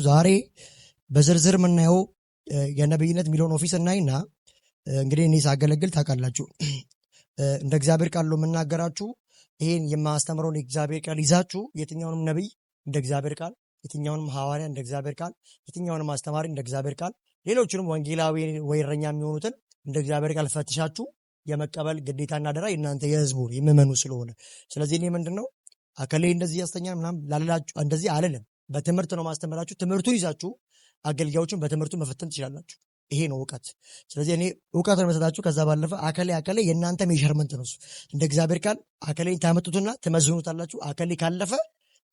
ዛሬ በዝርዝር የምናየው የነብይነት ሚሊዮን ኦፊስ እናይና እንግዲህ እኔ ሳገለግል ታውቃላችሁ እንደ እግዚአብሔር ቃል ነው የምናገራችሁ። ይሄን የማስተምረውን እግዚአብሔር ቃል ይዛችሁ የትኛውንም ነብይ እንደ እግዚአብሔር ቃል፣ የትኛውንም ሐዋርያ እንደ እግዚአብሔር ቃል፣ የትኛውንም አስተማሪ እንደ እግዚአብሔር ቃል፣ ሌሎችንም ወንጌላዊ ወይ እረኛ የሚሆኑትን እንደ እግዚአብሔር ቃል ፈትሻችሁ የመቀበል ግዴታና አደራ የእናንተ የህዝቡ የምመኑ ስለሆነ፣ ስለዚህ እኔ ምንድነው አከሌ እንደዚህ ያስተኛል ምናምን ላላችሁ እንደዚህ አልልም። በትምህርት ነው ማስተምራችሁ። ትምህርቱን ይዛችሁ አገልጋዮችን በትምህርቱ መፈተን ትችላላችሁ። ይሄ ነው እውቀት። ስለዚህ እኔ እውቀት ነው መሰጣችሁ። ከዛ ባለፈ አከሌ የእናንተ ሜዠርመንት ነው። እንደ እግዚአብሔር ቃል አከሌን ታመጡትና ትመዝኑታላችሁ። አከሌ ካለፈ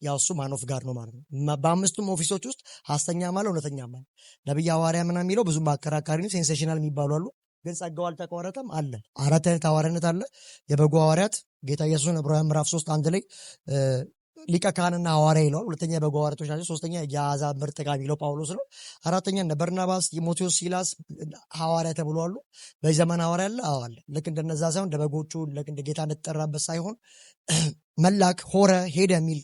ያው እሱ ማን ኦፍ ጋድ ነው ማለት ነው። በአምስቱም ኦፊሶች ውስጥ ሐሰተኛ ማለት እውነተኛ ማለት ነብይ፣ ሐዋርያ ምናምን የሚለው ብዙም አከራካሪ ነው። ሴንሴሽናል የሚባሉ አሉ፣ ግን ጸጋው አልተቋረጠም አለ። አራት አይነት ሐዋርያነት አለ። የበጎ ሐዋርያት ጌታ ኢየሱስን ዕብራውያን ምዕራፍ 3:1 ላይ ሊቀ ካህንና ሐዋርያ ይለዋል። ሁለተኛ የበጎ ሐዋርያቶች ናቸው። ሶስተኛ የአሕዛብ ምርጥ ዕቃ የሚለው ጳውሎስ ነው። አራተኛ እነ በርናባስ፣ ጢሞቴዎስ፣ ሲላስ ሐዋርያ ተብሎ አሉ። በዚህ ዘመን ሐዋርያ አለ? አዎ አለ። ልክ እንደነዛ ሳይሆን እንደ በጎቹ እንደ ጌታ እንደተጠራበት ሳይሆን መላክ ሆረ ሄደ የሚል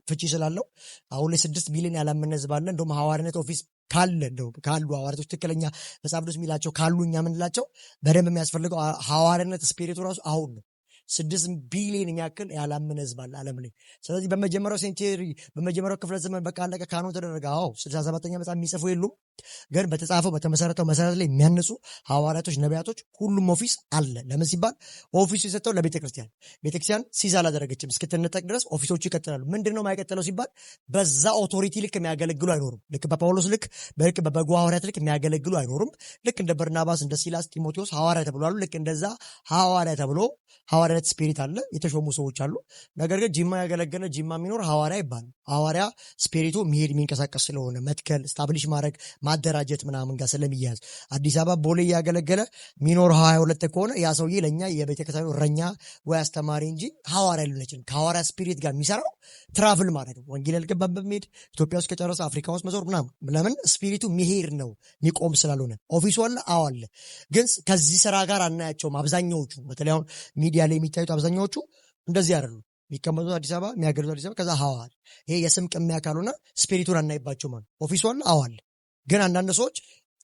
ፍቺ ስላለው አሁን ላይ 6 ቢሊዮን ያላመነ ሕዝብ አለ። እንደውም ሐዋርያነት ኦፊስ ካለ ካሉ ሐዋርያቶች ትክክለኛ መጽሐፍ ቅዱስ የሚላቸው ካሉ እኛ ምንላቸው በደንብ የሚያስፈልገው ሐዋርያነት ስፒሪቱ ራሱ አሁን ነው። 6 ቢሊዮን የሚያክል ያላመነ ሕዝብ አለ ዓለም ላይ። ስለዚህ በመጀመሪያው ሴንቸሪ በመጀመሪያው ክፍለ ዘመን በቃ አለቀ ካኖን ተደረገ። አዎ 67ኛ መጽሐፍ የሚጽፉ የሉም፣ ግን በተጻፈው በተመሰረተው መሰረት ላይ የሚያንጹ ሐዋርያቶች፣ ነቢያቶች ሁሉም ኦፊስ አለ። ለምን ሲባል ኦፊሱ የሰጠው ለቤተክርስቲያን፣ ቤተክርስቲያን ሲዝ አላደረገችም እስክትነጠቅ ድረስ ኦፊሶቹ ይቀጥላሉ። ምንድነው የማይቀጥለው ሲባል በዛ ኦቶሪቲ ልክ የሚያገለግሉ አይኖሩም። ልክ በጳውሎስ ልክ በበጎ ሐዋርያት ልክ የሚያገለግሉ አይኖሩም። ልክ እንደ በርናባስ፣ እንደ ሲላስ፣ ጢሞቴዎስ ሐዋርያ ተብሏሉ። ልክ እንደዛ ሐዋርያ ተብሎ ሐዋርያነት ስፒሪት አለ፣ የተሾሙ ሰዎች አሉ። ነገር ግን ጂማ ያገለገለ ጂማ የሚኖር ሐዋርያ ይባላል። ሐዋርያ ስፒሪቱ የሚሄድ የሚንቀሳቀስ ስለሆነ መትከል፣ ስታብሊሽ ማድረግ፣ ማደራጀት ምናምን ጋር ስለሚያያዝ አዲስ አበባ ቦሌ ያገለገለ ሚኖር 22 ከሆነ ያ ሰውዬ ለኛ የቤተክርስቲያኑ እረኛ ወይ አስተማሪ እንጂ ሐዋርያ ሊሆን አይችልም። ከሐዋርያ ስፒሪት ጋር የሚሰራው ትራቭል ማለት ነው። ወንጌል ያልገባን በመሄድ ኢትዮጵያ ውስጥ ከጨረሰ አፍሪካ ውስጥ መዞር ምናምን። ለምን ስፒሪቱ የሚሄድ ነው የሚቆም ስላልሆነ። ኦፊሱ አለ፣ አዎ አለ። ግን ከዚህ ስራ ጋር አናያቸውም። አብዛኛዎቹ በተለይ አሁን ሚዲያ ላይ የሚታዩት አብዛኛዎቹ እንደዚህ አይደሉም። የሚቀመጡት አዲስ አበባ፣ የሚያገለግሉት አዲስ አበባ፣ ከዛ ሐዋርያ። ይሄ የስም ቅሚያ ካልሆነ ስፒሪቱን አናይባቸው ማለት። ኦፊሱ አለ፣ አዎ አለ። ግን አንዳንድ ሰዎች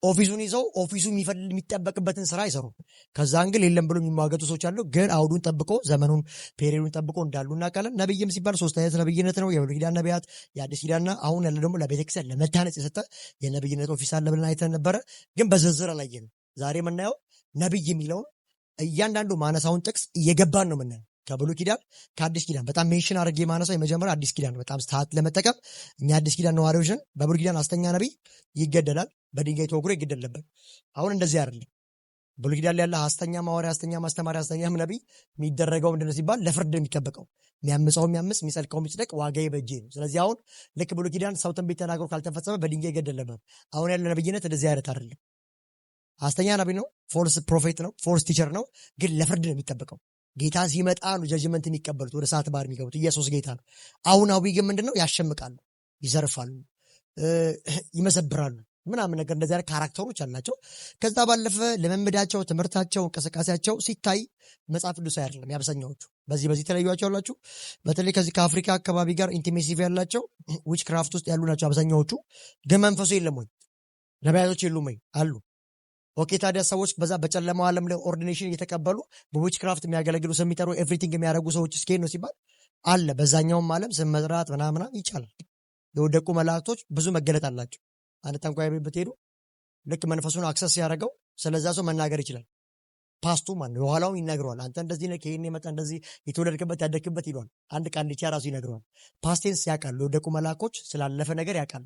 ኦፊሱን ይዘው ኦፊሱ የሚጠበቅበትን ስራ አይሰሩም። ከዛ እንግል የለም ብሎ የሚሟገቱ ሰዎች አሉ። ግን አውዱን ጠብቆ ዘመኑን ፔሪዮዱን ጠብቆ እንዳሉ እናውቃለን። ነብይም ሲባል 3 አይነት ነብይነት ነው። የብሉይ ኪዳን ነቢያት፣ የአዲስ ኪዳንና አሁን ያለ ደግሞ ለቤተክርስቲያን ለመታነጽ የሰጠ የነብይነት ኦፊስ አለ ብለን አይተን ነበረ። ግን በዝርዝር አላየንም። ዛሬ የምናየው ነብይ የሚለውን እያንዳንዱ ማነሳውን ጥቅስ እየገባን ነው የምናየው። ከብሉይ ኪዳን ከአዲስ ኪዳን በጣም ሜንሽን አድርጌ ማነሳው የመጀመሪያ አዲስ ኪዳን በጣም ሰዓት ለመጠቀም እኛ አዲስ ኪዳን ነዋሪዎች ነን። በብሉይ ኪዳን ሐሰተኛ ነቢይ ይገደላል፣ በድንጋይ ተወግሮ ይገደል ነበር። አሁን እንደዚህ አይደለም። ብሉይ ኪዳን ያለ ሐሰተኛ ሐዋርያ፣ ሐሰተኛ ማስተማሪ፣ ሐሰተኛ ነቢይ የሚደረገው ምንድነው ሲባል ለፍርድ የሚጠበቀው የሚያምፀው የሚያምፅ፣ የሚጸድቀው የሚጸድቅ፣ ዋጋዬ በእጄ ነው። ስለዚህ አሁን ልክ ብሉይ ኪዳን ሰው ትንቢት ተናግሮ ካልተፈጸመ በድንጋይ ይገደል ነበር። አሁን ያለ ነብይነት እንደዚህ አይነት አይደለም። ሐሰተኛ ነቢይ ነው፣ ፎልስ ፕሮፌት ነው፣ ፎልስ ቲቸር ነው። ግን ለፍርድ ነው የሚጠበቀው። ጌታ ሲመጣ ነው ጀጅመንት የሚቀበሉት፣ ወደ እሳት ባህር የሚገቡት። ኢየሱስ ጌታ ነው። አሁናዊ ግን ምንድነው? ያሸምቃሉ፣ ይዘርፋሉ፣ ይመሰብራሉ ምናምን ነገር እንደዚህ አይነት ካራክተሮች አላቸው። ከዛ ባለፈ ልምምዳቸው፣ ትምህርታቸው፣ እንቅስቃሴያቸው ሲታይ መጽሐፍ ቅዱስ አይደለም። ያብዛኛዎቹ በዚህ ተለዩዋቸው አላችሁ። በተለይ ከዚህ ከአፍሪካ አካባቢ ጋር ኢንቲሜሲቭ ያላቸው ዊች ክራፍት ውስጥ ያሉ ናቸው አብዛኛዎቹ። ግን መንፈሱ የለም ወይ? ነቢያቶች የሉም ወይ? አሉ። ኦኬ፣ ታዲያ ሰዎች በዛ በጨለማው ዓለም ላይ ኦርዲኔሽን እየተቀበሉ በዊች ክራፍት የሚያገለግሉ ስም የሚጠሩ ኤቭሪቲንግ የሚያደርጉ ሰዎች እስኪ ነው ሲባል አለ። በዛኛውም ዓለም ስም መጥራት ምናምን ይቻላል። የወደቁ መላእክቶች ብዙ መገለጥ አላቸው። አንድ ጠንቋይ ቤት ብትሄዱ ልክ መንፈሱን አክሰስ ያደረገው ስለዛ ሰው መናገር ይችላል። ፓስቱ ማን ነው የኋላውን ይነግረዋል። አንተ እንደዚህ ነህ፣ ከይሄን የመጣ እንደዚህ የተወለድክበት ያደግክበት ይሏል። አንድ ቃልቻ ራሱ ይነግረዋል። ፓስቴንስ ያውቃሉ። የወደቁ መላእኮች ስላለፈ ነገር ያውቃሉ።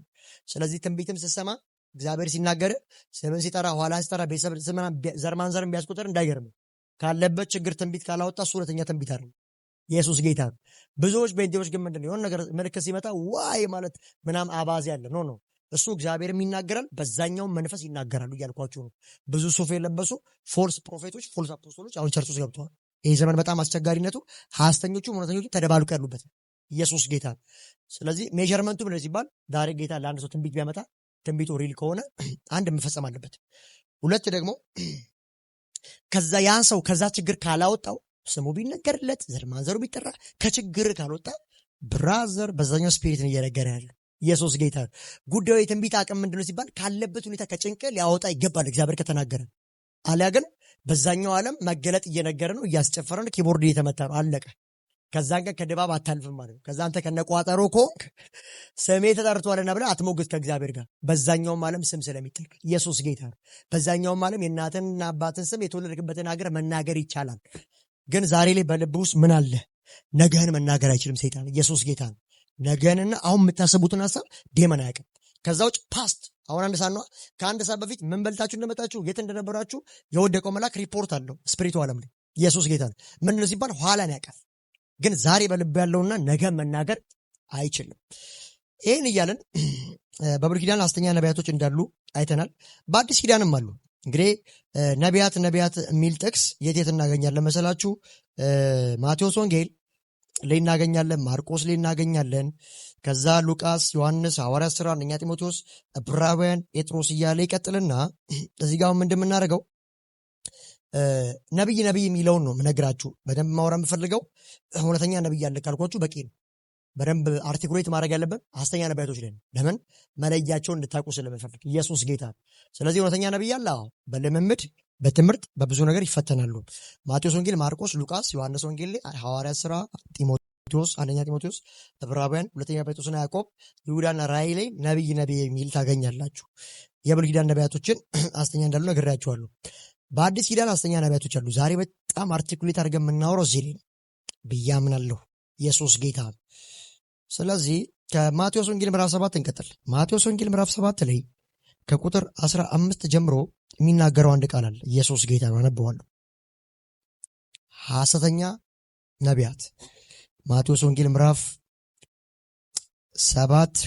ስለዚህ ትንቢትም ስትሰማ እግዚአብሔር ሲናገር ስምን ሲጠራ ኋላ ሲጠራ ቤተሰብ ስምና ዘርማንዘርን ቢያስቆጥር እንዳይገርም። ካለበት ችግር ትንቢት ካላወጣ እሱ ሁለተኛ ትንቢት አይደለም። ኢየሱስ ጌታ ነው። ብዙዎች ቤንቴዎች ግን ምንድነው የሆነ ነገር ምልክት ሲመጣ ዋይ ማለት ምናም አባዜ ያለ ኖ እሱ እግዚአብሔርም ይናገራል፣ በዛኛው መንፈስ ይናገራሉ እያልኳቸው ነው። ብዙ ሱፍ የለበሱ ፎልስ ፕሮፌቶች፣ ፎልስ አፖስቶሎች አሁን ቸርች ውስጥ ገብተዋል። ይህ ዘመን በጣም አስቸጋሪነቱ ሐሰተኞቹ እውነተኞቹ ተደባልቆ ያሉበት። ኢየሱስ ጌታ ነው። ስለዚህ ሜዠርመንቱ ምን ሲባል ዛሬ ጌታ ለአንድ ሰው ትንቢት ቢያመጣ ትንቢቱ ሪል ከሆነ አንድ መፈጸም አለበት። ሁለት ደግሞ ከዛ ያን ሰው ከዛ ችግር ካላወጣው ስሙ ቢነገርለት ዘር ማንዘሩ ቢጠራ ከችግር ካልወጣ ብራዘር በዛኛው ስፒሪትን እየነገረ ያለ ኢየሱስ ጌታ። ጉዳዩ የትንቢት አቅም ምንድነው ሲባል ካለበት ሁኔታ ከጭንቅ ሊያወጣ ይገባል እግዚአብሔር ከተናገረ። አሊያ ግን በዛኛው ዓለም መገለጥ እየነገረ ነው፣ እያስጨፈረ ነው፣ ኪቦርድ እየተመታ ነው፣ አለቀ። ከዛን ቀን ከድባብ አታልፍም ማለት ነው። ከዛ አንተ ከነቋጠሮ ኮንክ ስሜ ተጠርቷልና ብለህ አትሞግት ከእግዚአብሔር ጋር። በዛኛውም ዓለም ስም ስለሚጠቅ ኢየሱስ ጌታ ነው። በዛኛውም ዓለም የእናትንና አባትን ስም የተወለድክበትን ሀገር መናገር ይቻላል። ግን ዛሬ ላይ በልብ ውስጥ ምን አለ? ነገህን መናገር አይችልም ሰይጣን። ኢየሱስ ጌታ ነው። ነገህንና አሁን የምታስቡትን ሀሳብ ዴመን አያውቅም። ከዛ ውጭ ፓስት አሁን አንድ ሰዓት ነዋ። ከአንድ ሰዓት በፊት ምን በልታችሁ እንደመጣችሁ የት እንደነበራችሁ የወደቀው መልአክ ሪፖርት አለው ስፒሪቱ ዓለም ላይ። ኢየሱስ ጌታ ነው። ምን ነው ሲባል ኋላን ያውቃል። ግን ዛሬ በልብ ያለውና ነገ መናገር አይችልም። ይህን እያለን በብሉይ ኪዳን ሐሰተኛ ነቢያቶች እንዳሉ አይተናል። በአዲስ ኪዳንም አሉ። እንግዲህ ነቢያት የሚል ጥቅስ የት እናገኛለን መሰላችሁ? ማቴዎስ ወንጌል ላይ እናገኛለን፣ ማርቆስ ላይ እናገኛለን። ከዛ ሉቃስ፣ ዮሐንስ፣ ሐዋርያት ሥራ፣ አንደኛ ጢሞቴዎስ፣ ዕብራውያን፣ ጴጥሮስ እያለ ይቀጥልና እዚህ ጋር እንደምናደርገው ነቢይ የሚለውን ነው ምነግራችሁ። በደንብ ማውራ የምፈልገው እውነተኛ ነቢይ ያለ ካልኳችሁ በቂ ነው። በደንብ አርቲኩሌት ማድረግ ያለብን ሐሰተኛ ነቢያቶች ላይ ነው። ለምን? መለያቸውን እንድታውቁ ስለምፈልግ። ኢየሱስ ጌታ። ስለዚህ እውነተኛ ነቢይ ያለ በልምምድ በትምህርት በብዙ ነገር ይፈተናሉ። ማቴዎስ ወንጌል፣ ማርቆስ፣ ሉቃስ፣ ዮሐንስ ወንጌል ላይ፣ ሐዋርያት ሥራ፣ ጢሞቴዎስ፣ አንደኛ ጢሞቴዎስ፣ ዕብራውያን፣ ሁለተኛ ጴጥሮስና ያዕቆብ፣ ይሁዳና ራእይ ላይ ነቢይ የሚል ታገኛላችሁ። የብሉይ ኪዳን ነቢያቶችን ሐሰተኛ እንዳሉ ነግሬያችኋለሁ። በአዲስ ኪዳን ሐሰተኛ ነቢያቶች አሉ። ዛሬ በጣም አርቲኩሌት አድርገን የምናወራው እዚህ ላይ ብዬ አምናለሁ። ኢየሱስ ጌታ። ስለዚህ ከማቴዎስ ወንጌል ምዕራፍ 7 እንቀጥል። ማቴዎስ ወንጌል ምዕራፍ 7 ላይ ከቁጥር 15 ጀምሮ የሚናገረው አንድ ቃል አለ። ኢየሱስ ጌታ ነው። አነበዋለሁ። ሐሰተኛ ነቢያት ማቴዎስ ወንጌል ምዕራፍ 7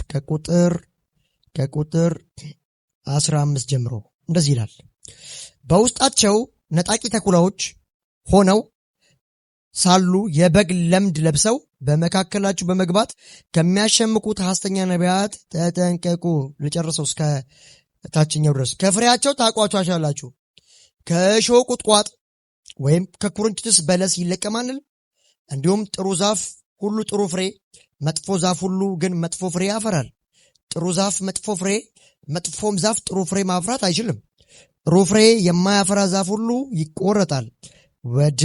ከቁጥር 15 ጀምሮ እንደዚህ ይላል። በውስጣቸው ነጣቂ ተኩላዎች ሆነው ሳሉ የበግ ለምድ ለብሰው በመካከላችሁ በመግባት ከሚያሸምቁት ሐሰተኛ ነቢያት ተጠንቀቁ። ልጨርሰው እስከ ታችኛው ድረስ። ከፍሬያቸው ታውቋቸዋላችሁ። ከእሾህ ቁጥቋጥ ወይም ከኩርንችትስ በለስ ይለቀማል? እንዲሁም ጥሩ ዛፍ ሁሉ ጥሩ ፍሬ፣ መጥፎ ዛፍ ሁሉ ግን መጥፎ ፍሬ ያፈራል። ጥሩ ዛፍ መጥፎ ፍሬ፣ መጥፎም ዛፍ ጥሩ ፍሬ ማፍራት አይችልም። ጥሩ ፍሬ የማያፈራ ዛፍ ሁሉ ይቆረጣል፣ ወደ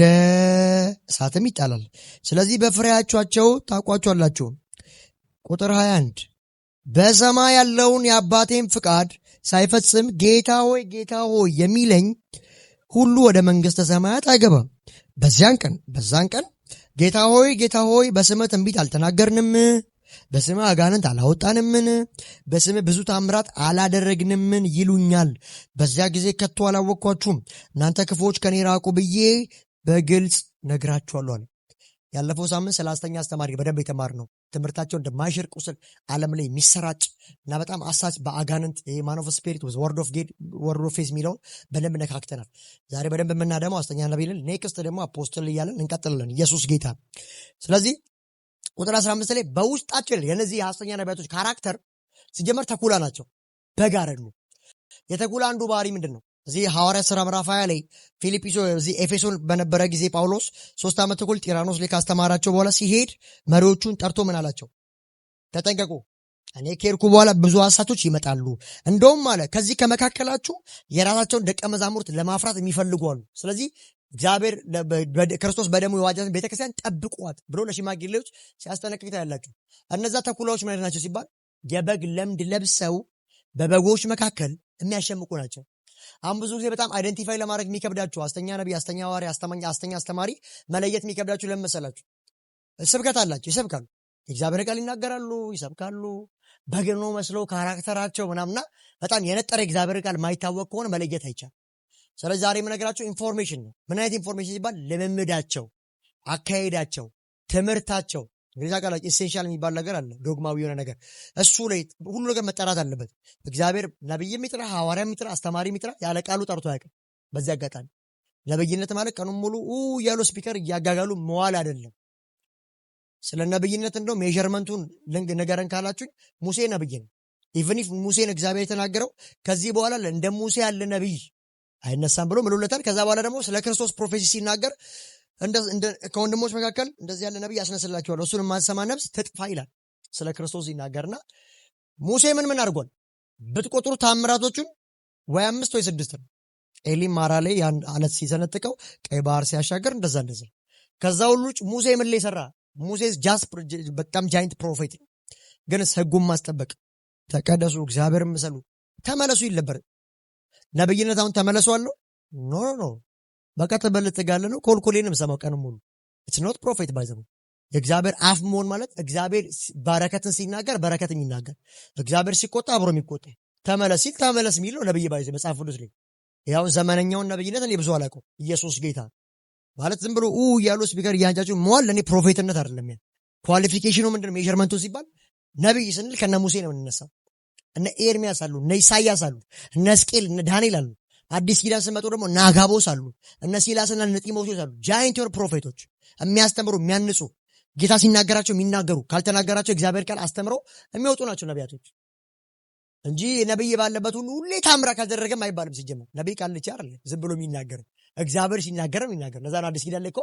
እሳትም ይጣላል። ስለዚህ በፍሬያቸው ታውቋቸዋላችሁ። ቁጥር 21 በሰማይ ያለውን የአባቴን ፍቃድ ሳይፈጽም ጌታ ሆይ የሚለኝ ሁሉ ወደ መንግሥተ ሰማያት አይገባም። በዛን ቀን ጌታ ሆይ በስምህ ትንቢት አልተናገርንም? በስምህ አጋንንት አላወጣንምን? በስምህ ብዙ ታምራት አላደረግንምን? ይሉኛል። በዚያ ጊዜ ከቶ አላወቅኳችሁም፣ እናንተ ክፉዎች ከኔ ራቁ ብዬ በግልጽ ነግራችኋለሁ። ያለፈው ሳምንት ስለ ሐሰተኛ አስተማሪ በደንብ የተማርነው ትምህርታቸው እንደማይሽር ቁስል ዓለም ላይ የሚሰራጭ እና በጣም አሳች በአጋንንት ማን ኦፍ ስፒሪት ወርድ ኦፍ ፌዝ የሚለውን በደንብ ነካክተናል። ዛሬ በደንብ የምናደመው ሐሰተኛ ነቢይ ነን። ኔክስት ደግሞ አፖስትል እያለን እንቀጥላለን። ኢየሱስ ጌታ። ስለዚህ ቁጥር 15 ላይ በውስጣቸው የነዚህ የሐሰተኛ ነቢያቶች ካራክተር ሲጀመር ተኩላ ናቸው፣ በግ አይደሉም። የተኩላ አንዱ ባህሪ ምንድን ነው? እዚህ ሐዋርያት ሥራ ምዕራፍ 20 ላይ እዚህ ኤፌሶን በነበረ ጊዜ ጳውሎስ 3 ዓመት ተኩል ጢራኖስ ላይ ካስተማራቸው በኋላ ሲሄድ መሪዎቹን ጠርቶ ምን አላቸው? ተጠንቀቁ፣ እኔ ከሄድኩ በኋላ ብዙ አሳቾች ይመጣሉ። እንደውም አለ ከዚህ ከመካከላችሁ የራሳቸውን ደቀ መዛሙርት ለማፍራት የሚፈልጉ አሉ። ስለዚህ እግዚአብሔር ክርስቶስ በደሙ የዋጃትን ቤተክርስቲያን ጠብቋት ብሎ ለሽማግሌዎች ሲያስጠነቅቅ ታያላችሁ። እነዛ ተኩላዎች ማለት ናቸው ሲባል የበግ ለምድ ለብሰው በበጎች መካከል የሚያሸምቁ ናቸው። አሁን ብዙ ጊዜ በጣም አይደንቲፋይ ለማድረግ የሚከብዳችሁ ሐሰተኛ ነቢይ፣ ሐሰተኛ ሐዋርያ፣ ሐሰተኛ አስተማሪ መለየት የሚከብዳችሁ ለምን መሰላችሁ? ስብከት አላቸው፣ ይሰብካሉ፣ የእግዚአብሔር ቃል ይናገራሉ፣ ይሰብካሉ፣ በግ ነው መስለው ካራክተራቸው ምናምና በጣም የነጠረ የእግዚአብሔር ቃል ማይታወቅ ከሆነ መለየት አይቻልም። ስለዚህ ዛሬ የምነግራቸው ኢንፎርሜሽን ነው። ምን አይነት ኢንፎርሜሽን ሲባል ልምምዳቸው፣ አካሄዳቸው፣ ትምህርታቸው እንግዲህ ታውቃላችሁ ኢሴንሻል የሚባል ነገር አለ፣ ዶግማዊ የሆነ ነገር። እሱ ላይ ሁሉ ነገር መጠራት አለበት። እግዚአብሔር ነብይ የሚጥራ ሐዋርያ የሚጥራ አስተማሪ የሚጥራ ያለ ቃሉ ጠርቶ አያውቅም። በዚህ አጋጣሚ ነብይነት ማለት ቀኑን ሙሉ ያሉ ስፒከር እያጋጋሉ መዋል አይደለም። ስለ ነብይነት እንደው ሜዠርመንቱን ነገረን ካላችሁኝ ሙሴ ነብይ ነው። ኢቭን ኢፍ ሙሴን እግዚአብሔር የተናገረው ከዚህ በኋላ እንደ ሙሴ ያለ ነብይ አይነሳም ብሎ ምሎለታል። ከዛ በኋላ ደግሞ ስለ ክርስቶስ ፕሮፌሲ ሲናገር ከወንድሞች መካከል እንደዚህ ያለ ነብይ ያስነስላችኋለሁ፣ እሱን የማትሰማ ነፍስ ትጥፋ ይላል። ስለ ክርስቶስ ይናገርና ሙሴ ምን አድርጓል? ብትቆጥሩ ታምራቶቹን ወይ 5 ወይ 6 ነው። ኤሊም ማራ ላይ ያን አለት ሲሰነጥቀው ቀይ ባህር ሲያሻገር እንደዛ። ከዛ ሁሉ ውጭ ሙሴ ምን ላይ ሰራ? ሙሴ በጣም ጃይንት ፕሮፌት ነው። ግን ህጉን ማስጠበቅ፣ ተቀደሱ፣ እግዚአብሔርን ምሰሉ፣ ተመለሱ ይል ነበር። ነብይነት አሁን ተመለሱ አለው? ኖ በቃ ተበልጥጋለ ነው። ኮልኮሌን የምሰማው ቀን ሙሉ ኢትስ ኖት ፕሮፌት ባይዘው። የእግዚአብሔር አፍ መሆን ማለት እግዚአብሔር በረከትን ሲናገር በረከት የሚናገር፣ እግዚአብሔር ሲቆጣ አብሮ የሚቆጣ፣ ተመለስ ሲል ተመለስ የሚለው ነብይ ባይዘው መጽሐፍ ቅዱስ ላይ። ያው ዘመነኛውን ነብይነት እኔ ብዙ አላውቀው። ኢየሱስ ጌታ ማለት ዝም ብሎ እያሉ ስፒከር እያንጫጩ መዋል ለእኔ ፕሮፌትነት አይደለም። ያ ኳሊፊኬሽኑ ምንድነው? ሜዠርመንቱ ሲባል ነብይ ስንል ከነ ሙሴ ነው የምንነሳው። እነ ኤርሚያስ አሉ፣ እነ ኢሳያስ አሉ፣ እነ ሕዝቅኤል፣ እነ ዳንኤል አሉ። አዲስ ኪዳን ስመጡ ደግሞ እነ አጋቦስ አሉ፣ እነ ሲላስና እነ ጢሞቴዎስ አሉ። ጃይንት የሆኑ ፕሮፌቶች የሚያስተምሩ የሚያንጹ፣ ጌታ ሲናገራቸው የሚናገሩ፣ ካልተናገራቸው እግዚአብሔር ቃል አስተምረው የሚወጡ ናቸው ነቢያቶች እንጂ ነብይ ባለበት ሁሌ ታምራ ካልተደረገም አይባልም። ሲጀመር ነብይ ቃል ልቻ አይደለም ዝም ብሎ የሚናገር፣ እግዚአብሔር ሲናገር የሚናገር። ለዛ ነው አዲስ ኪዳን ላይ እኮ